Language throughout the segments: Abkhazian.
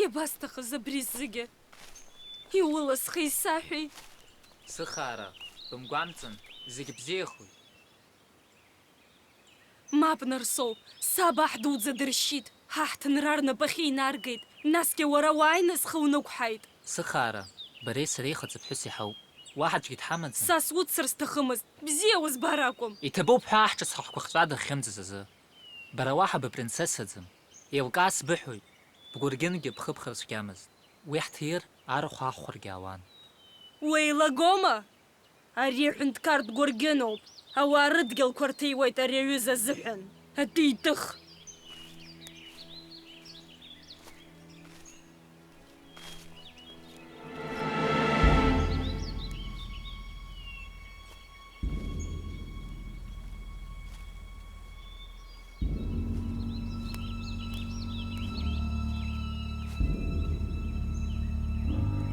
Иабасҭахыз абри зегьы? Иулысхи исаҳәеи. Сыхаара, бымгәамҵын, зегьы бзиахоит. Мап, Нарсоу, саб аҳ дуӡӡа дыршьит, ҳаҳҭынра рнапахьы инаргеит, насгьы уара уааины схы унықәҳаит. Сыхаара, бареи сареи хаҵаԥҳәыс иҳауп. Уаҳа аӡәгьы дҳамаӡам. Са суццар сҭахымызт, бзиа узбар акәым. Иҭабуп ҳәа аҳҿац ҳхәқәа дахьымӡаз азы. Бара уаҳа бпринцессаӡам. Еилкаа сбыҳәоит, бгәыргьынгьы бхыԥхар цәгьамызт. Уи ҳҭир арахә аҳәхәаргьы аауан. Уеилагома? Ари аҳәынҭқарратә гәыргьыноуп. Ауаа рыдгьылқәа рҭиуеит ари аҩыза азыҳәан. Атитых!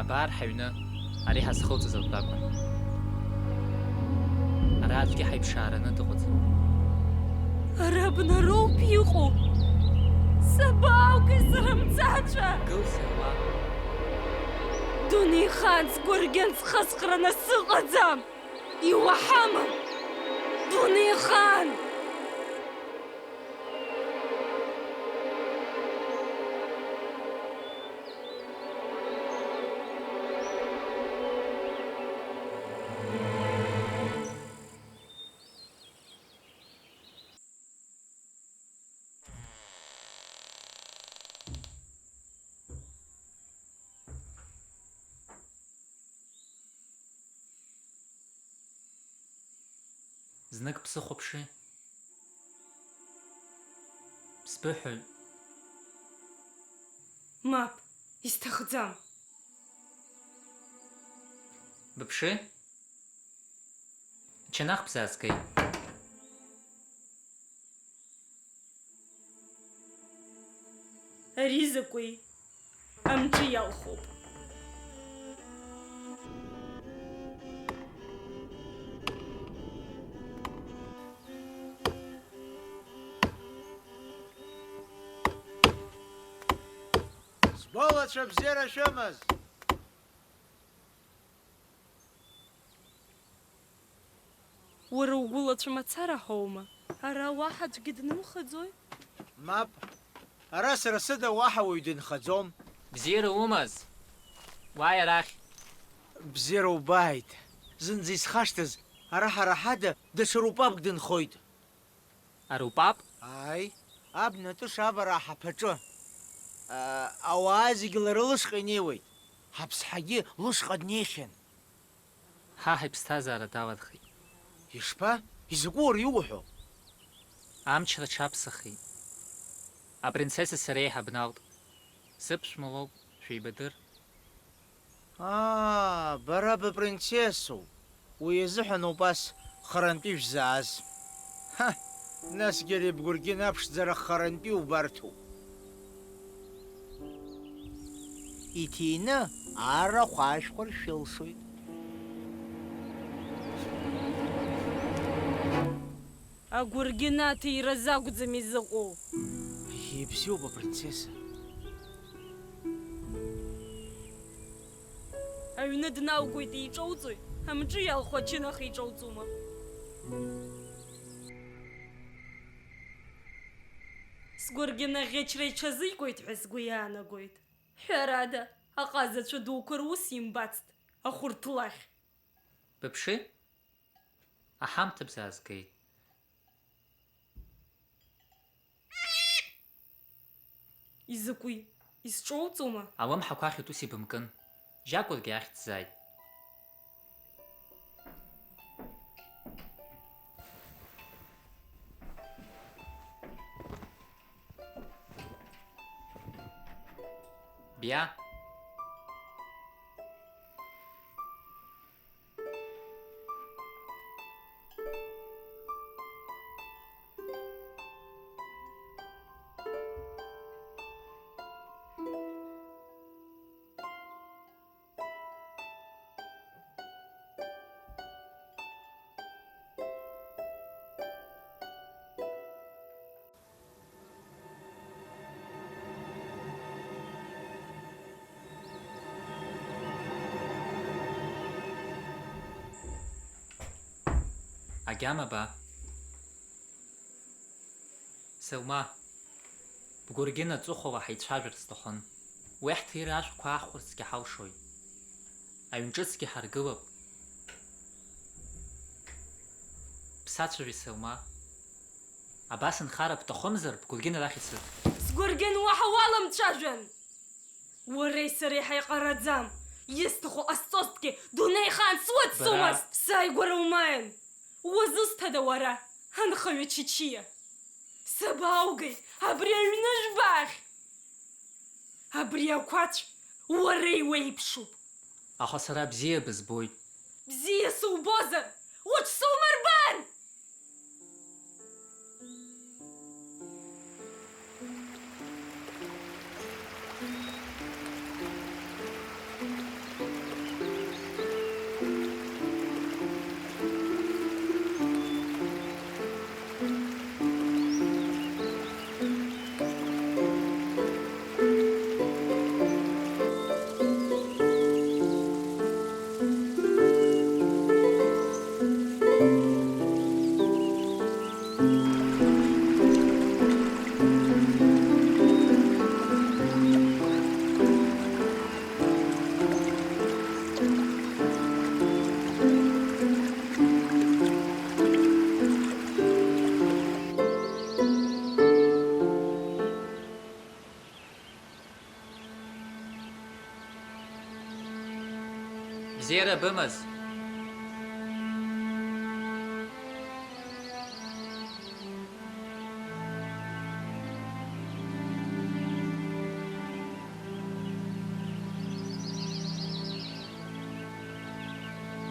Абар ҳаҩны, ари ҳазхылҵыз атәакәын. Ара аӡәгьы ҳаиԥшаараны дыҟаӡам. Ара бнароуп иҟоу. Сабааугеи сара мцаҵәа! Гылсеи уа. Дунеихан сгәыргьын схысҟраны сыҟаӡам! Иуаҳама? Дунеихан! Знык бсыхәаԥши. Сбыҳәоит. Мап, исҭахӡам. Быԥши. Чанах бзаазгеит. Ари закәи? Амҿы иалхуп. Сболацәа бзиара шәымаз! Уара угәылацәа мацара ҳаума? Ара уаҳа аӡәгьы днымхаӡои? Мап, ара сара сыда уаҳа уаҩ дынхаӡом. Бзиара умаз. Уааи арахь. Бзиара убааит. Зынӡа исхашҭыз, ара ҳара ҳада даҽа рупапк дынхоит. Арупап? Ааи, абна тыш авара аҳаԥаҿы. Ауаа зегьы лара лышҟа инеиуеит. Ҳаԥсҳагьы лышҟа днеихьан. Ҳа ҳаиԥсҭазаара даладхеит. Ишԥа? Изакәу уара иуҳәо? Амчра ҽаԥсахеит. Апринцесса сареи ҳабналт. Сыԥшәма лоуп, шәеибадыр. Бара бпринцессоуп. Уи азыҳәан ас харантәи шәзааз. Насгьы ари бгәыргьын аԥшӡара харантәи убарҭоуп. Иҭины арахә ашәхәа ршәылшоит. Агәыргьын аҭиираз акәӡам изыҟоу. Ибзиоуп апринцесса. Аҩны дналгоит иҿоуҵои, амҿы иалху ачынах иҿоуҵума? Сгәыргьаны ӷьычра иҽазикуеит ҳәа сгәы иаанагоит. Ҳәарада, аҟазацәа дуқәа рус имбацт, ахәырҭлахь. Быԥши, аҳамҭа бзаазгеит. Изакәи, исҿоуҵома? Алымҳақәа ахьит ус ибымкын. Жьакәыргьы ахь дзааит. Бia. Агьама ба. Селма, бгәыргьына аҵыхәала ҳаицәажәар сҭахын. Уи ҳҭира ашәқәа аахәарцгьы ҳалшоит. Аҩнҿыцгьы ҳаргылап. Бсацәажәи Селма. Абас нхара бҭахымзар, бгәыргьына арахь ицыт. Сгәыргьын уаҳа уаламцәажәан! Уареи сареи ҳаиҟараӡам. Исҭаху ҟасҵозҭгьы дунеихаан суацәцомызт! Сааигәара умааин! Уазысҭада уара, анхаҩы чычиа? Сабаугеи, абри аҩны жәбахь! Абри ақәацә уара иуеиԥшуп. Аха сара бзиа бызбоит. Бзиа субозар, уҽсумырбан! Бзиара бымаз.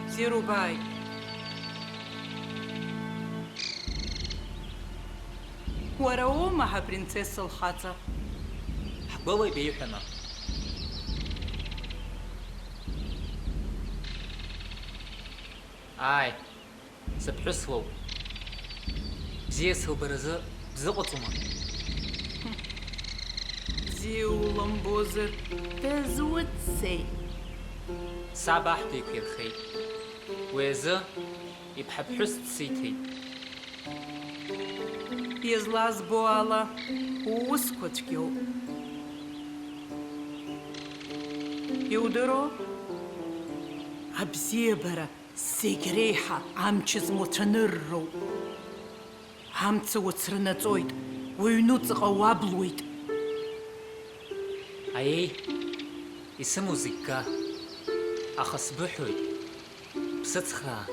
Зирубай. Уара уоума ҳапринцесса лхаҵа? Ҳгәыла ибеиҳәама. Ааи, сыԥҳәыс лоуп. Бзиа сылбаразы бзыҟаҵома? Бзиа улымбозар, дазуццеи. Саб аҳ деиқәирхеит. Уи азы иԥҳаԥҳәыс дсиҭеит. Излазбо ала, уусқәа цәгьоуп. Иудыруа? Абзиабара зегь реиҳа амч змоу цәанырроуп. Амца уацрынаҵоит, уҩнуҵаҟа уаблуеит. Аиеи, исымоу зегь га. Аха сбыҳәоит, бсыцхраа.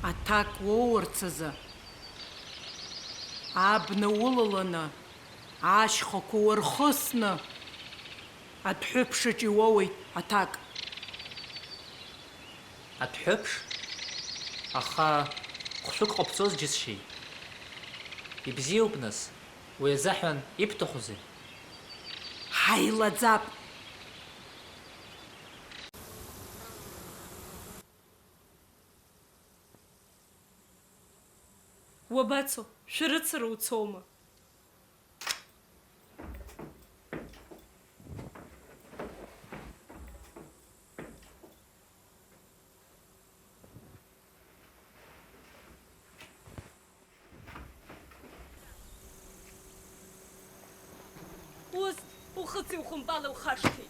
Аҭак уоурц азы, абна улаланы, ашьхақәа уархысны, Адәҳәыԥшаҿ иуоуеит аҭак. Адәҳәыԥш? Аха хәшәык ҟабҵоз џьысшьеит. Ибзиоуп нас, уи азыҳәан ибҭахузеи? Ҳаилаӡап. Уабацо, шәарыцара уцома? Ус, ухыци ухымпала ухашҭит.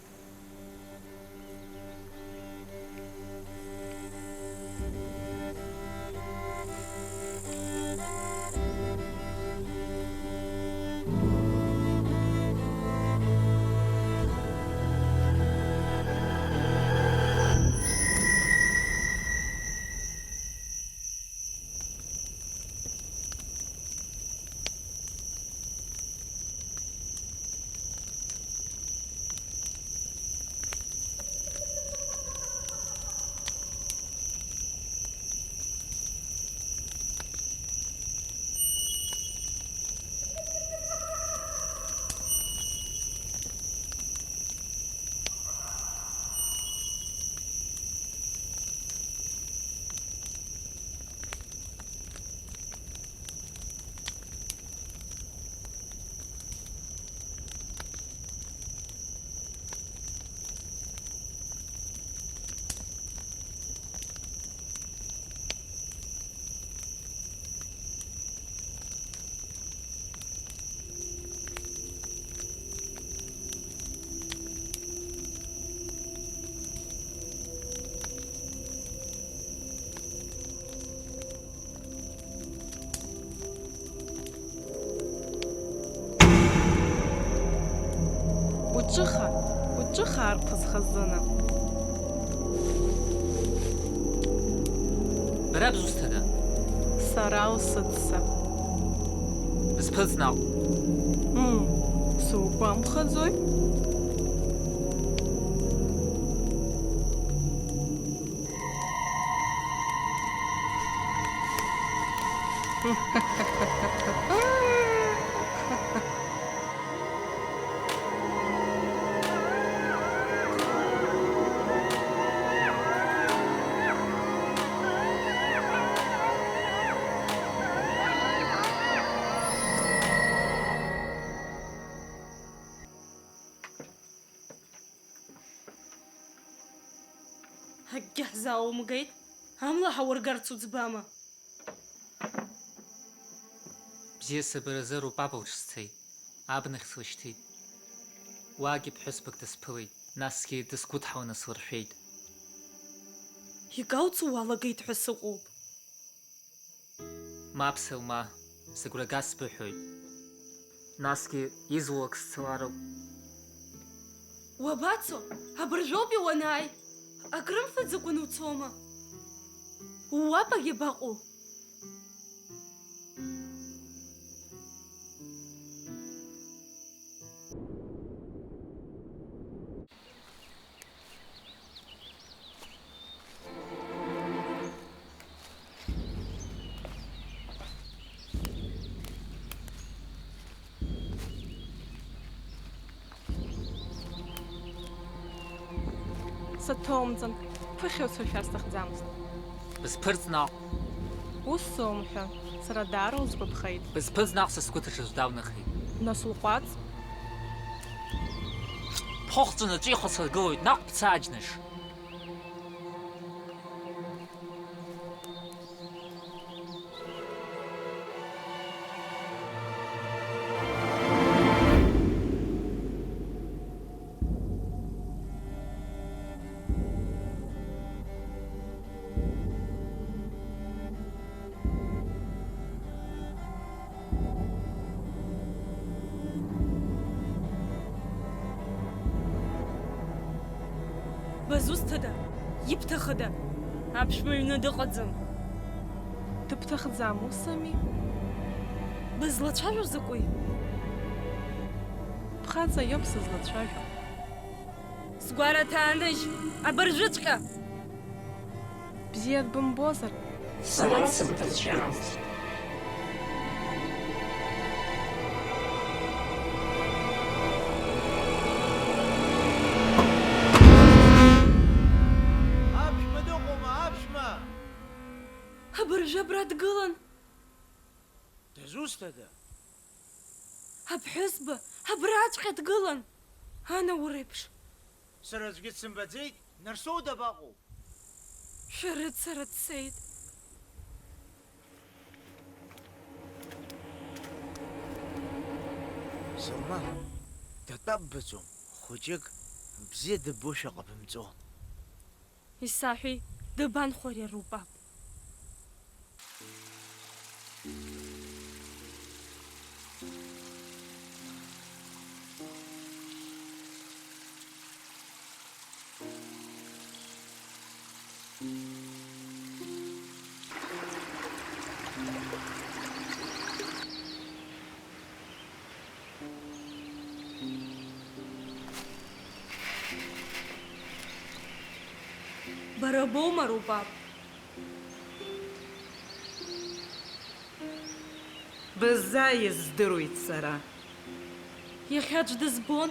Уҿыха арԥыс хазына. Бара бзусҭада? Сара усыцца. Бысԥыҵ наҟ. Сугәамԥхаӡои? Акгьы ҳзааумгеит, амла ҳаургарц уӡбама? Бзиа сабаразы рупапа лҿсцеит, абнахь слышьҭит. Уаагьы ԥҳәысԥак дысԥылеит, насгьы дысгәыдҳаланы слыршәеит. Игауцу уалагеит ҳәа сыҟоуп. Мап Селма, сыгәра га сбыҳәоит. Насгьы изулак сцалароуп. Уабацо, абыржәоуп иуанааи. Акрымфаӡакәан уцома? Уапагьы баҟоу? Саҭоумҵан, ԥыхьа уцәашәар сҭахӡамызт. Бысԥырҵ наҟ. Ус сумҳәан, сара даара узгәаԥхеит. Бысԥыҵ наҟ са сгәы ҭаҽыжәдавнахеит. Нас улҟәаҵ. Бхәыхҵәаны ҿихәа сыргылоит, наҟ бца аџьныш. Базусҭада, ибҭахыда? Аԥшәма иҩны дыҟаӡам. Дыбҭахӡам, усами. Бызлацәажәо закәи? Бхаҵа иоуп сызлацәажәо. Сгвара таныш, абыржычка. Бзият бомбозар. Аԥшәма дыҟоума, аԥшәма? Абыржәы абра дгылан. Дызусҭада? Аԥҳәызба, абраҵәҟьа дгылан. Анауреиԥш. Сара аӡәгьы дсымбаӡеит, Нарсоу дабаҟоу? Шәарыцара дцеит. Салма, датәаббаӡом, хәыҷык, бзиа дыббошәа ҟабымҵо. Исаҳәи, дыбанхәари арупап. Бара боума рупап? Быза издыруеит сара. Иахьаҿ дызбон,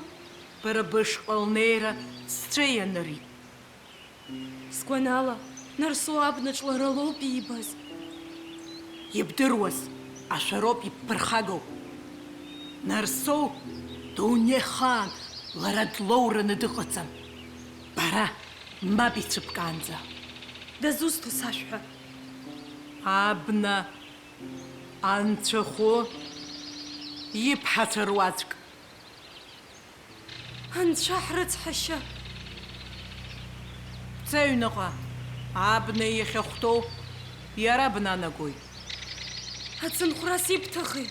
Бара бышҟа сцәа ианырит. сгәанала, Нарсоу абнаҿ лара лоуп иибаз. Ибдыруаз, ашәароуп ибԥырхагоу. Нарсоу дунеихаан лара длоураны дыҟаӡам. Бара мап ицәыпкаанӡа. Дазусҭоу сашәҳәа. Абна, анцәахәы, иԥҳацәа руаӡәк. Анцәа ҳрыцҳашьа. Бца аҩныҟа, абна иахьахәҭоу иара бнанагоит. Ацынхәрас ибҭахи?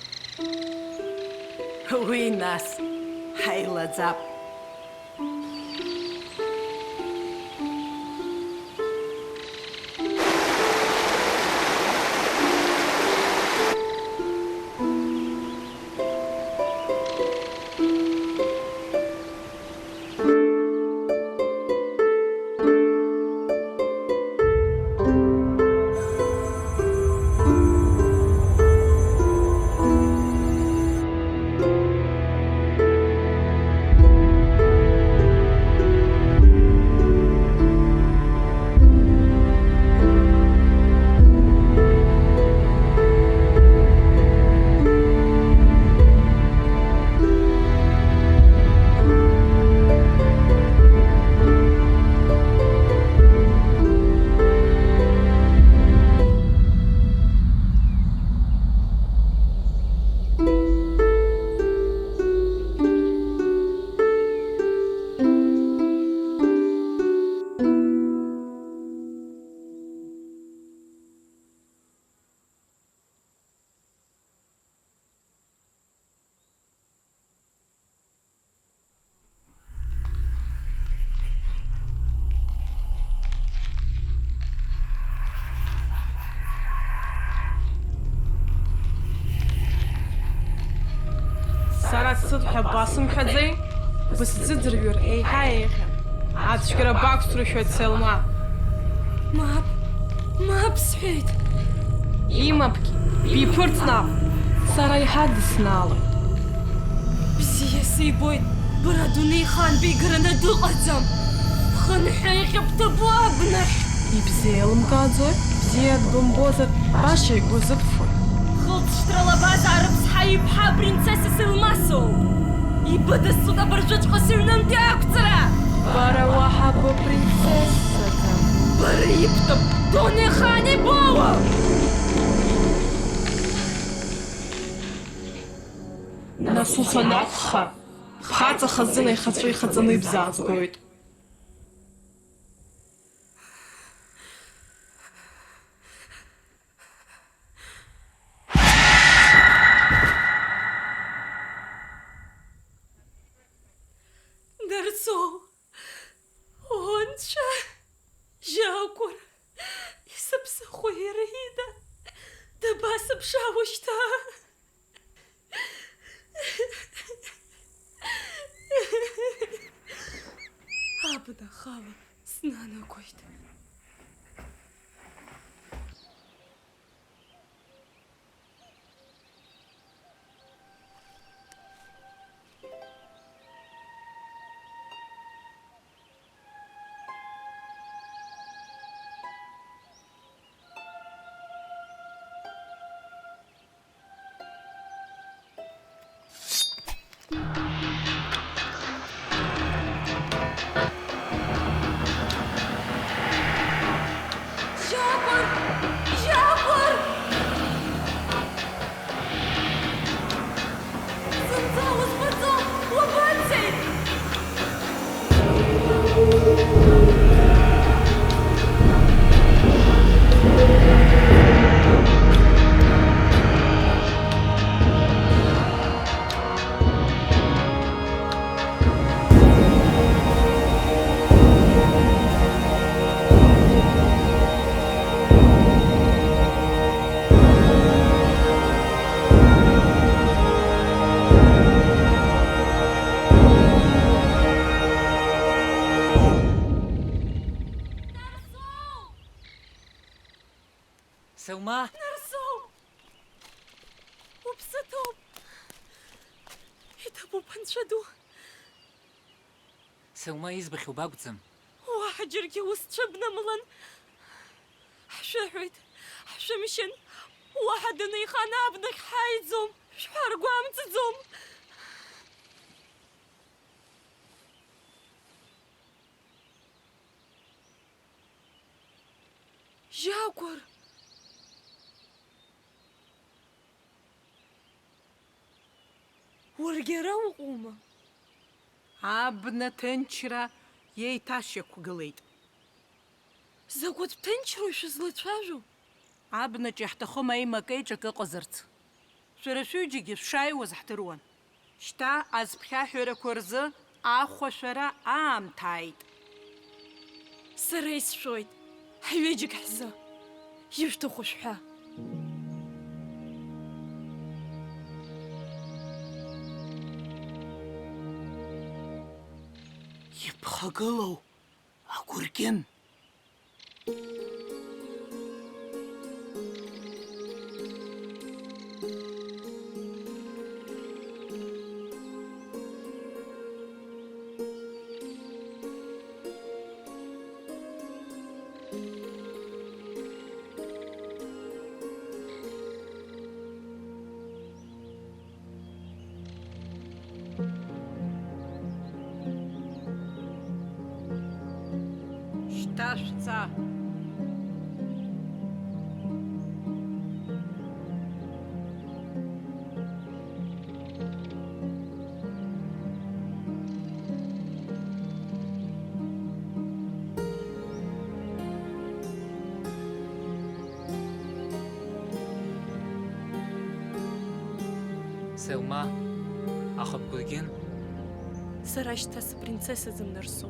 Уи нас, ҳаилаӡап. Сара сыдҳәа басымҳәаӡеи? Бысзыӡырҩыр еиҳа еиӷьын. Ацәгьара бақәсыршәоит Селма. Мап сҳәеит. Имапгьы, биԥырҵ наҟ. Сара еиҳа дыснаалоит. Бзиа сибоит, бара дунеихан беигараны дыҟаӡам. Бхынҳәы иҟьаԥҭабо абнахь. Ибзеилымкааӡои? Бзиат бымбозар, баша игәы зыбфоит. Хылҵшьҭрала базаа рыԥсҳа иԥҳа апринцесса Селма соуп. Ибыдысҵоит абыржәыҵәҟьа сыҩнымтәи ақәҵара. Бара уаҳа быпринцессаӡам. Бара ибҭап дунеихан ибоуам. Нас уханатәха, бхаҵа хазына ихацәы ихаҵаны ибзаазгоит. Нарсоу, онцәа, жьакәыр, исыԥсахуа иара ида, дабасыԥшаауа шьҭа. Абнахала снанагоит. Жабр! Жабр! Сензаус пацан! Лобацей! Селма! Нарсоу! Упсатоп! Итабу паншаду! Селма избахь убагәӡам. واحد جرجي وسطبنا ملان حشاحويت حشمشن واحد نيخانا ابنك حايزوم شحار قوام تزوم جاكور ورقيرا وقومة Абна ҭынчра иеиҭашьақәгылеит. زاقوت بتنشرو شزلتشاجو Абнаҿ иаҳҭахым аимак-еиҿак ыҟазарц. Шәара шәҩыџьегьы шәшааиуаз ҳдыруан. Шьҭа азԥхьаҳәарақәа рзы ахәашәара аамҭааит. سريس شويت حيويجك حزة يفتخو شحا Иԥхагылоу агәыркьын. Шьҭа шәца. Селма! Аха бгәыргьын. سراشتا سبرنسيسة زمنرسو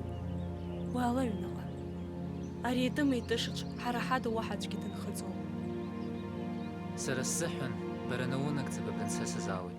والله ينغى أريد ما يتشج حرحاد واحد جدا خزو Сара сзыҳәан бара наунагӡа бапринцесса заауеит.